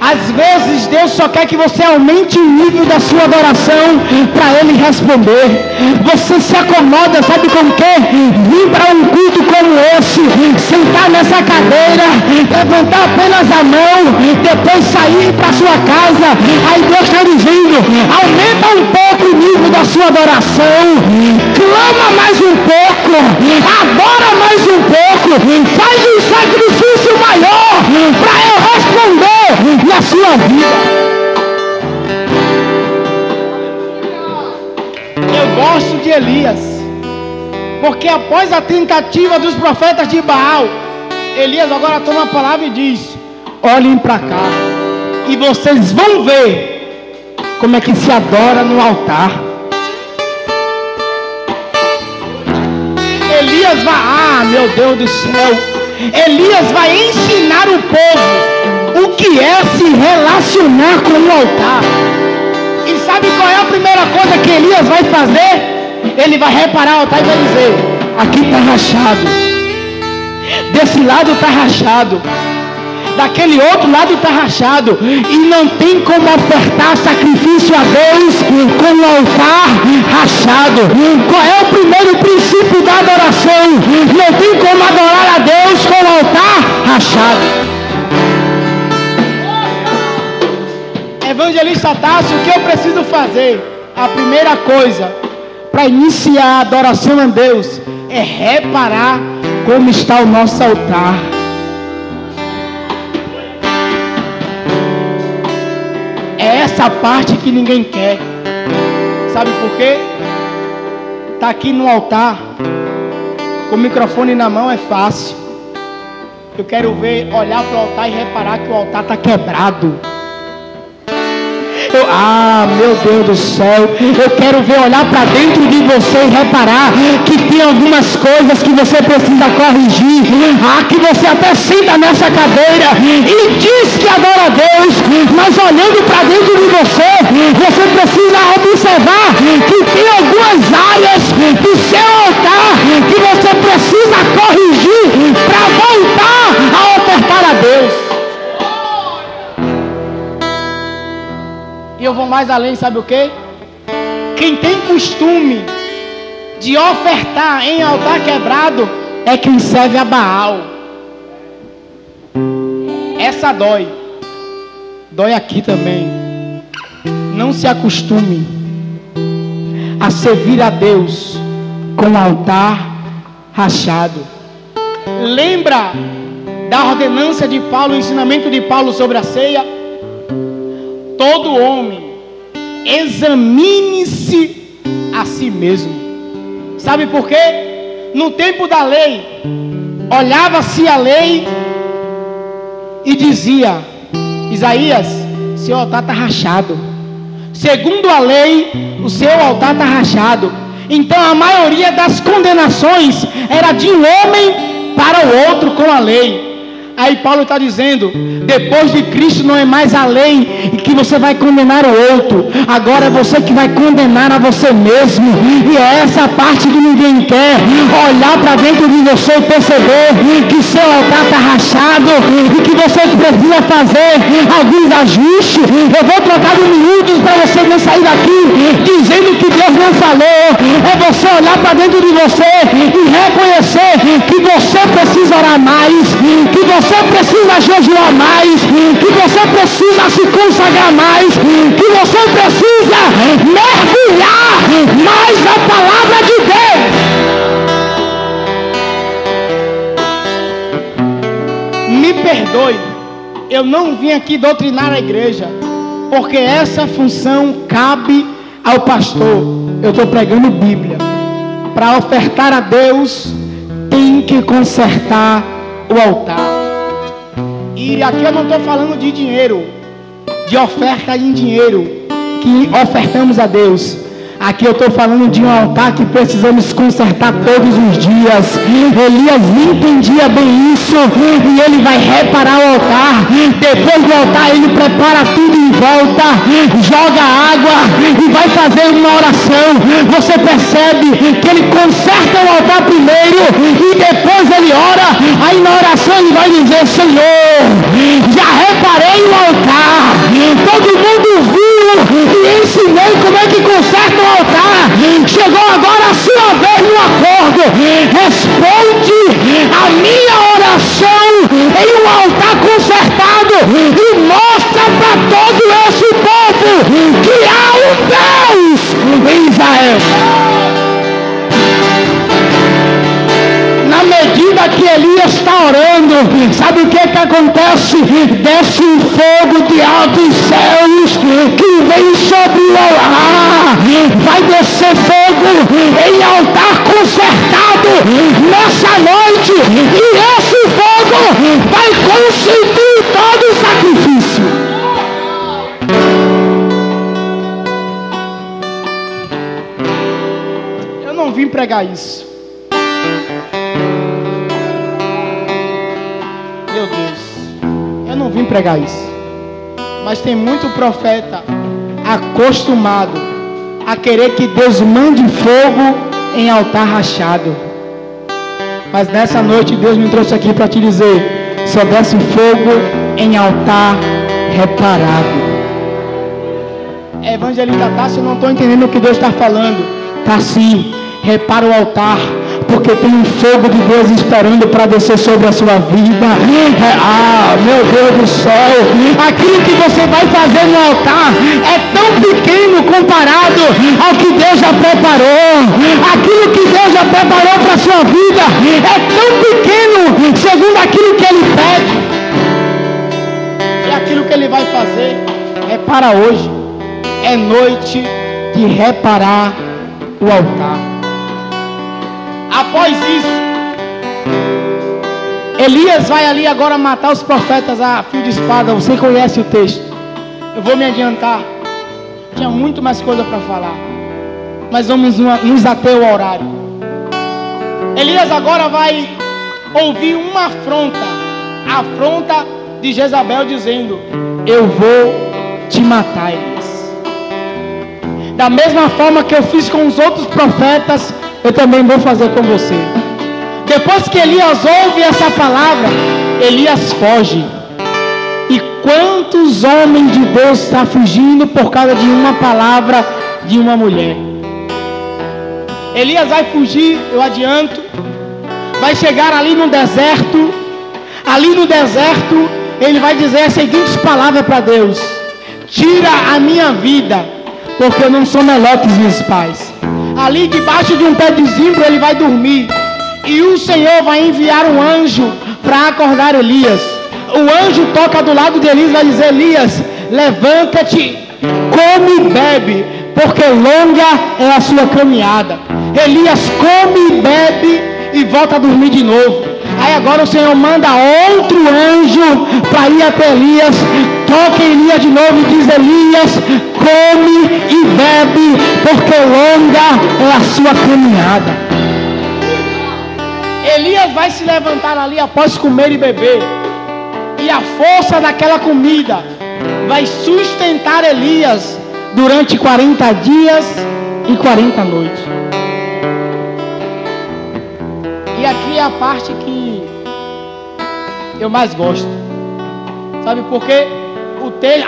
Às vezes Deus só quer que você aumente o nível da sua adoração para Ele responder. Você se acomoda, sabe com o quê? Vir para um culto como esse, sentar nessa cadeira, levantar apenas a mão, depois sair para sua casa. Aí Deus está dizendo: aumenta um pouco o nível da sua adoração, clama mais um pouco, adora mais um pouco, faz um sacrifício maior para eu responder na sua vida. Eu gosto de Elias, porque após a tentativa dos profetas de Baal, Elias agora toma a palavra e diz: olhem para cá e vocês vão ver como é que se adora no altar. Elias vai, meu Deus do céu, Elias vai ensinar o povo o que é se relacionar com o altar. E sabe qual é a primeira coisa que Elias vai fazer? Ele vai reparar o altar e vai dizer: aqui está rachado, desse lado está rachado, daquele outro lado está rachado, e não tem como ofertar sacrifício a Deus com o altar rachado. Qual é o primeiro princípio da adoração? Não tem como adorar a Deus com o altar rachado. Evangelista Tássio, o que eu preciso fazer? A primeira coisa para iniciar a adoração a Deus é reparar como está o nosso altar. É essa parte que ninguém quer. Sabe por quê? Tá aqui no altar, com o microfone na mão é fácil. Eu quero ver, olhar para o altar e reparar que o altar está quebrado. Meu Deus do céu, eu quero ver, olhar para dentro de você e reparar que tem algumas coisas que você precisa corrigir. Que você até senta nessa cadeira e diz que adora a Deus, mas olhando para dentro de você, você precisa observar que tem algumas áreas do seu altar que você precisa corrigir para voltar a ofertar a Deus. E eu vou mais além, sabe o que? Quem tem costume de ofertar em altar quebrado é quem serve a Baal. Essa dói. Dói aqui também. Não se acostume a servir a Deus com altar rachado. Lembra da ordenança de Paulo, o ensinamento de Paulo sobre a ceia? Todo homem examine-se a si mesmo. Sabe por quê? No tempo da lei, olhava-se a lei e dizia: Isaías, seu altar está rachado. Segundo a lei, o seu altar está rachado. Então a maioria das condenações era de um homem para o outro com a lei. Aí Paulo está dizendo: depois de Cristo não é mais a lei que você vai condenar o outro, agora é você que vai condenar a você mesmo. E é essa parte que ninguém quer. Olhar para dentro de você e perceber que seu altar está rachado e que você precisa fazer alguns ajustes. Eu vou trocar de minutos para você não sair daqui dizendo que Deus não falou. É você olhar para dentro de você e reconhecer que você precisa orar mais, que você precisa jejuar mais, que você precisa se consagrar mais, que você precisa mergulhar mais na palavra de Deus. Me perdoe, eu não vim aqui doutrinar a igreja, porque essa função cabe ao pastor. Eu estou pregando Bíblia. Para ofertar a Deus, tem que consertar o altar. E aqui eu não estou falando de dinheiro, de oferta em dinheiro que ofertamos a Deus, Aqui eu estou falando de um altar que precisamos consertar todos os dias. Elias entendia bem isso e ele vai reparar o altar. Depois do altar ele prepara tudo em volta, joga água e vai fazer uma oração. Você percebe que ele conserta o altar primeiro e depois ele ora. Aí na oração ele vai dizer: Senhor, já reparei o altar, todo mundo viu e ensinei como é que conserta o altar. Chegou agora a sua vez no acordo. Responde a minha oração em um altar consertado e mostra para todo esse povo que há um Deus em Israel. Na medida que Elias está orando, sabe o que acontece? Desce um fogo de altos céus que vem sobre o altar. Vai descer fogo em altar consertado nessa noite, e esse fogo vai consumir todo o sacrifício. Eu não vim pregar isso. Meu Deus, eu não vim pregar isso. Mas tem muito profeta acostumado a querer que Deus mande fogo em altar rachado. Mas nessa noite Deus me trouxe aqui para te dizer: só desce fogo em altar reparado. Evangelista Tássio, eu não estou entendendo o que Deus está falando. Tá sim, repara o altar, porque tem um fogo de Deus esperando para descer sobre a sua vida. Meu Deus do céu, aquilo que você vai fazer no altar é tão pequeno comparado ao que Deus já preparou. Aquilo que Deus já preparou para a sua vida é tão pequeno segundo aquilo que Ele pede. E aquilo que Ele vai fazer é para hoje. É noite de reparar o altar. Após isso, Elias vai ali agora matar os profetas a fio de espada. Você conhece o texto. Eu vou me adiantar. Tinha muito mais coisa para falar, mas vamos nos ater ao horário. Elias agora vai ouvir uma afronta. A afronta de Jezabel dizendo: eu vou te matar, Elias. Da mesma forma que eu fiz com os outros profetas, eu também vou fazer com você. Depois que Elias ouve essa palavra, Elias foge. E quantos homens de Deus estão fugindo por causa de uma palavra de uma mulher? Elias vai fugir, eu adianto. Vai chegar ali no deserto. Ali no deserto, ele vai dizer as seguintes palavras para Deus: tira a minha vida, porque eu não sou melhor que os meus pais. Ali debaixo de um pé de zimbro ele vai dormir. E o Senhor vai enviar um anjo para acordar Elias. O anjo toca do lado de Elias e vai dizer: Elias, levanta-te, come e bebe, porque longa é a sua caminhada. Elias come e bebe e volta a dormir de novo. Aí agora o Senhor manda outro anjo para ir até Elias. Toca em Elias de novo e diz: Elias, come e bebe, porque longa é a sua caminhada. Elias vai se levantar ali após comer e beber, e a força daquela comida vai sustentar Elias durante 40 dias e 40 noites. E aqui é a parte que eu mais gosto. Sabe por quê?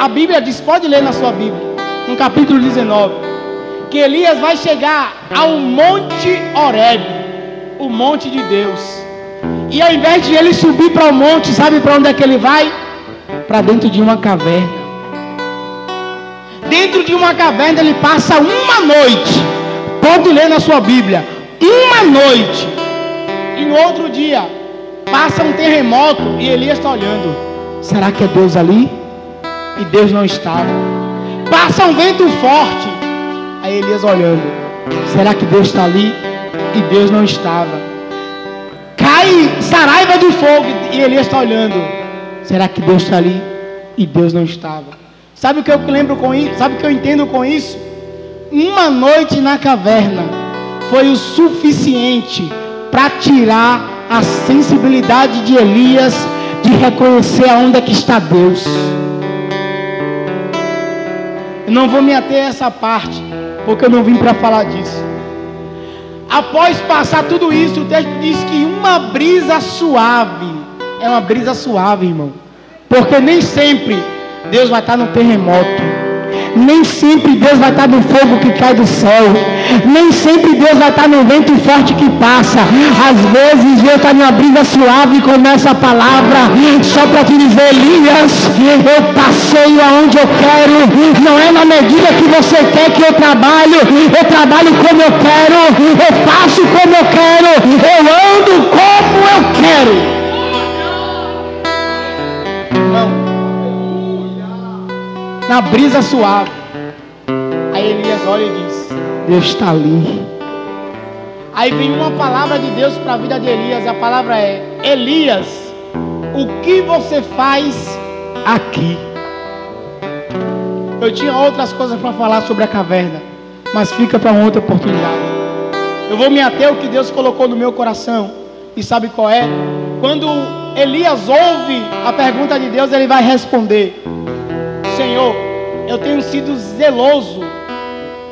A Bíblia diz, pode ler na sua Bíblia, no capítulo 19, que Elias vai chegar ao Monte Horebe, o monte de Deus. E ao invés de ele subir para o monte, sabe para onde é que ele vai? Para dentro de uma caverna. Dentro de uma caverna ele passa uma noite. Pode ler na sua Bíblia. Uma noite. E no outro dia passa um terremoto e Elias está olhando. Será que é Deus ali? E Deus não estava. Passa um vento forte. Aí Elias olhando. Será que Deus está ali? E Deus não estava. Cai saraiva de fogo e Elias está olhando. Será que Deus está ali? E Deus não estava. Sabe o que eu lembro com isso? Sabe o que eu entendo com isso? uma noite na caverna foi o suficiente para tirar a sensibilidade de Elias de reconhecer aonde é que está Deus. Eu não vou me ater a essa parte, porque eu não vim para falar disso. Após passar tudo isso, o texto diz que uma brisa suave, é uma brisa suave, irmão, porque nem sempre Deus vai estar no terremoto, nem sempre Deus vai estar no fogo que cai do céu, nem sempre Deus vai estar no vento forte que passa. Às vezes Deus está numa brisa suave e começa a palavra só para te dizer: Elias, eu passeio aonde eu quero, não é na medida que você quer que eu trabalho como eu quero, eu faço como eu quero, eu ando como eu quero. Não. Na brisa suave. Aí Elias olha e diz: Deus está ali. Aí vem uma palavra de Deus para a vida de Elias. A palavra é: Elias, o que você faz aqui? Eu tinha outras coisas para falar sobre a caverna, mas fica para uma outra oportunidade. Eu vou me ater ao que Deus colocou no meu coração. E sabe qual é? Quando Elias ouve a pergunta de Deus, ele vai responder: Senhor, eu tenho sido zeloso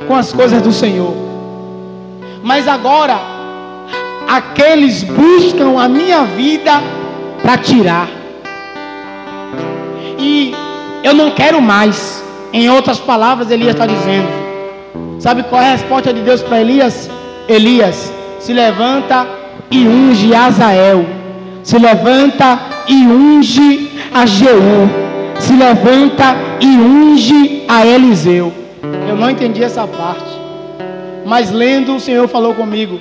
com as coisas do Senhor, mas agora aqueles buscam a minha vida para tirar, e eu não quero mais. Em outras palavras, Elias está dizendo. Sabe qual é a resposta de Deus para Elias? Elias, se levanta e unge Azael, se levanta e unge a Jeú, se levanta e unge a Eliseu. Eu não entendi essa parte, mas lendo, o Senhor falou comigo.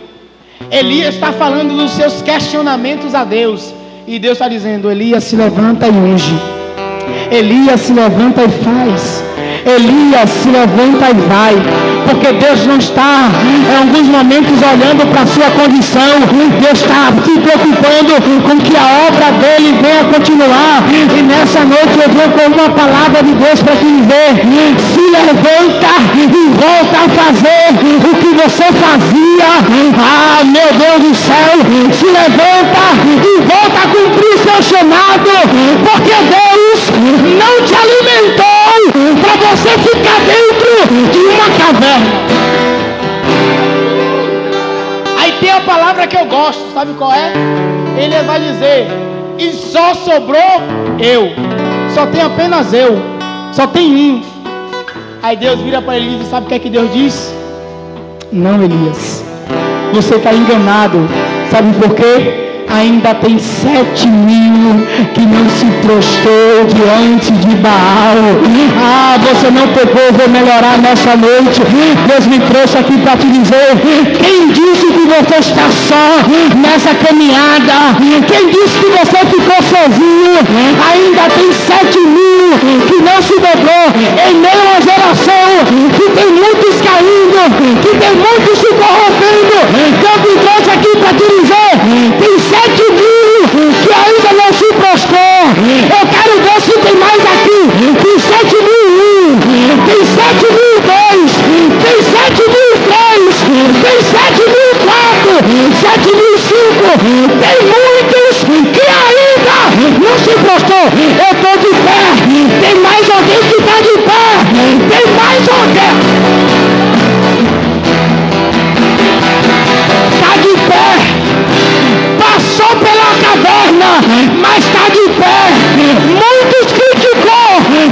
Elias está falando dos seus questionamentos a Deus, e Deus está dizendo: Elias, se levanta e unge. Elias, se levanta e faz. Elias, se levanta e vai, porque Deus não está em alguns momentos olhando para a sua condição. Deus está se preocupando com que a obra dele venha continuar. E nessa noite eu venho com uma palavra de Deus para te dizer: se levanta e volta a fazer o que você fazia. Ah, meu Deus do céu, se levanta e volta a cumprir seu chamado, porque Deus não te alimentou para você ficar dentro de uma caverna. Aí tem a palavra que eu gosto, sabe qual é? Ele vai dizer: e só sobrou eu, só tem apenas eu, só tem um. Aí Deus vira para ele e diz: sabe o que é que Deus diz? Não, Elias, você está enganado. Sabe por quê? Ainda tem 7.000 que não se prostrou diante de Baal. Ah, você não pegou, vou melhorar nessa noite. Deus me trouxe aqui para te dizer: quem disse que você está só nessa caminhada? Quem disse que você ficou sozinho? Ainda tem 7.000 que não se dobrou em meio a uma geração que tem muitos caindo, que tem muitos se corrompendo. Deus me trouxe aqui para te dizer: tem 7.000 que ainda não se prostrou. Eu quero ver se tem mais aqui. Tem 7.001, tem 7.002, tem 7.003, tem 7.004, 7.005. Tem muitos que ainda não se prostrou. Eu estou de pé. Tem mais alguém que está de pé. Tem mais alguém. Está de pé. Passou pela caverna, mas está de pé. Muitos criticou,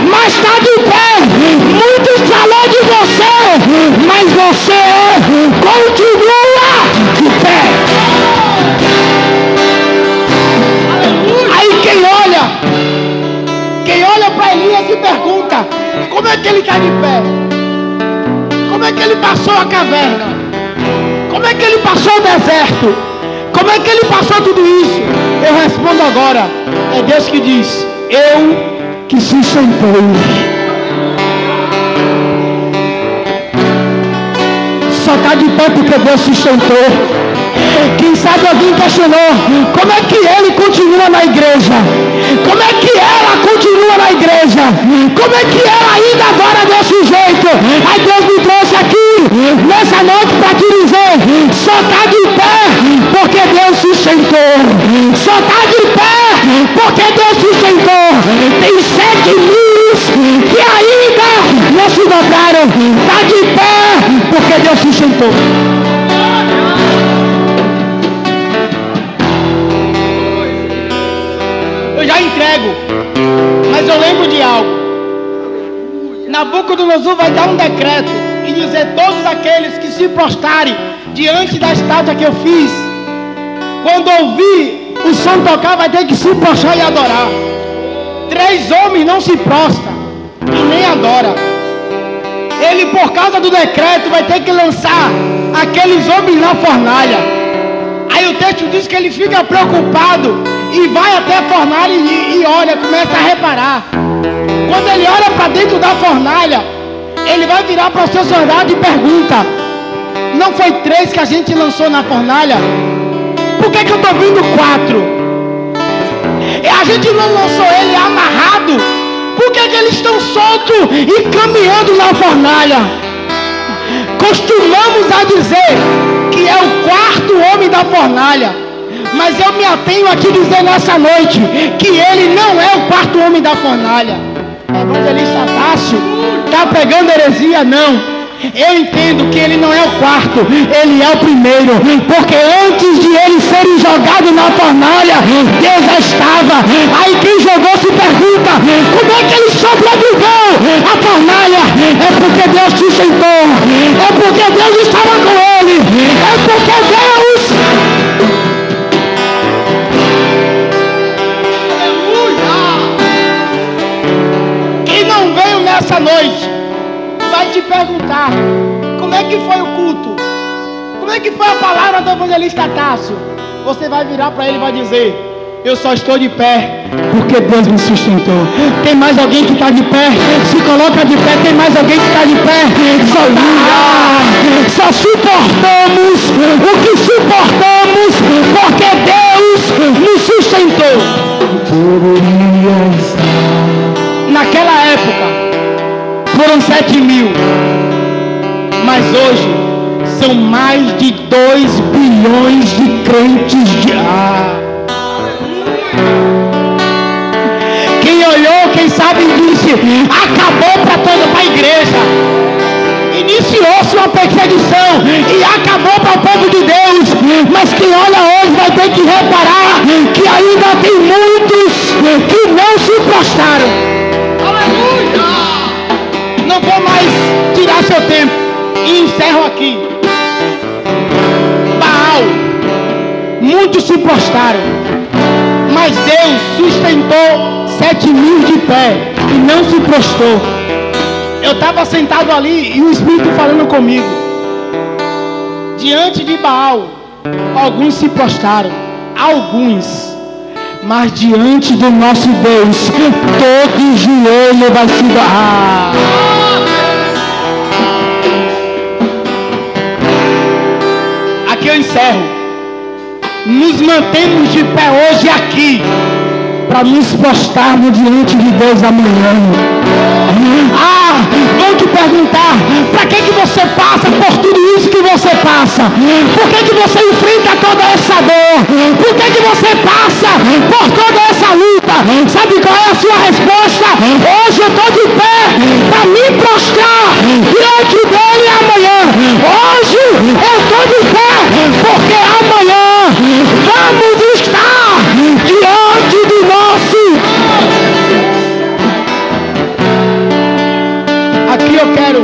mas está de pé. Muitos falou de você, mas você continua de pé. Aí quem olha para Elias e pergunta: como é que ele está de pé? Como é que ele passou a caverna? Como é que ele passou o deserto? Como é que ele passou tudo isso? Eu respondo agora: é Deus que diz: eu que sustentei. Só está de pé porque Deus sustentou. Quem sabe alguém questionou: como é que ele continua na igreja? Como é que ela continua na igreja? Como é que ela ainda adora desse jeito? Aí Deus me trouxe aqui Nabucodonosor vai dar um decreto e dizer: todos aqueles que se prostrarem diante da estátua que eu fiz, quando ouvir o som tocar, vai ter que se prostrar e adorar. 3 homens não se prostram e nem adoram. Ele, por causa do decreto, vai ter que lançar aqueles homens na fornalha. Aí o texto diz que ele fica preocupado e vai até a fornalha e olha, começa a reparar. Quando ele olha para dentro da fornalha, ele vai virar para o seu soldado e pergunta: não foi 3 que a gente lançou na fornalha? Por que eu estou vendo 4? A gente não lançou ele amarrado. Por que eles estão soltos e caminhando na fornalha? Costumamos a dizer que é o 4º homem da fornalha, mas eu me atenho aqui dizer nessa noite que ele não é o 4º homem da fornalha. Evangelista Tássio está pegando heresia? Não. Eu entendo que ele não é o 4º, ele é o primeiro, porque antes de eles serem jogados na fornalha, Deus já estava. Aí quem jogou se pergunta: como é que ele sobreviveu à fornalha? É porque Deus sustentou, é porque Deus estava com ele, é porque Deus... Aleluia! Quem não veio nessa noite vai te perguntar: como é que foi o culto? Como é que foi a palavra do evangelista Tássio? Você vai virar para ele e vai dizer: eu só estou de pé porque Deus me sustentou. Tem mais alguém que está de pé? Se coloca de pé. Tem mais alguém que está de pé? Só suportamos o que suportamos porque Deus nos sustentou. Naquela época foram 7.000, mas hoje são mais de 2 bilhões de crentes de... Quem olhou, quem sabe disse: acabou para a igreja. Iniciou-se uma perseguição e acabou para o povo de Deus. Mas quem olha hoje vai ter que reparar que ainda tem muitos que não se prostraram. Aleluia! Não vou mais tirar seu tempo e encerro aqui. Baal, muitos se prostraram, mas Deus sustentou 7.000 de pé e não se prostrou. Eu estava sentado ali e o Espírito falando comigo. Diante de Baal, alguns se prostraram, alguns. Mas diante do nosso Deus, todo joelho vai se dobrar. Aqui eu encerro. Nos mantemos de pé hoje aqui, para nos prostrarmos diante de Deus amanhã. Vou te perguntar: para que você passa por tudo isso que você passa? Por que você enfrenta toda essa dor? Por que você passa por toda essa luta? Sabe qual é a sua resposta? Hoje eu estou de pé para me prostrar diante dele amanhã. Hoje eu estou de pé porque amanhã vamos estar diante do nosso... Aqui eu quero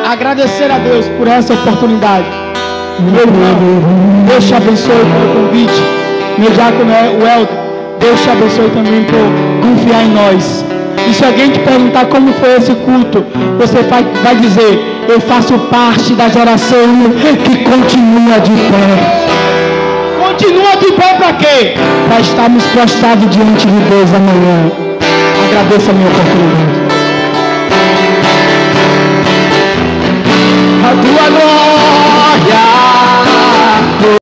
agradecer a Deus por essa oportunidade. Meu irmão, Deus te abençoe pelo convite. Meu diácono Welder, Deus te abençoe também por confiar em nós. E se alguém te perguntar como foi esse culto, você vai dizer: eu faço parte da geração que continua de pé. Continua de pé para quê? Para estarmos prostrados diante de Deus amanhã. Agradeço a minha oportunidade. A tua glória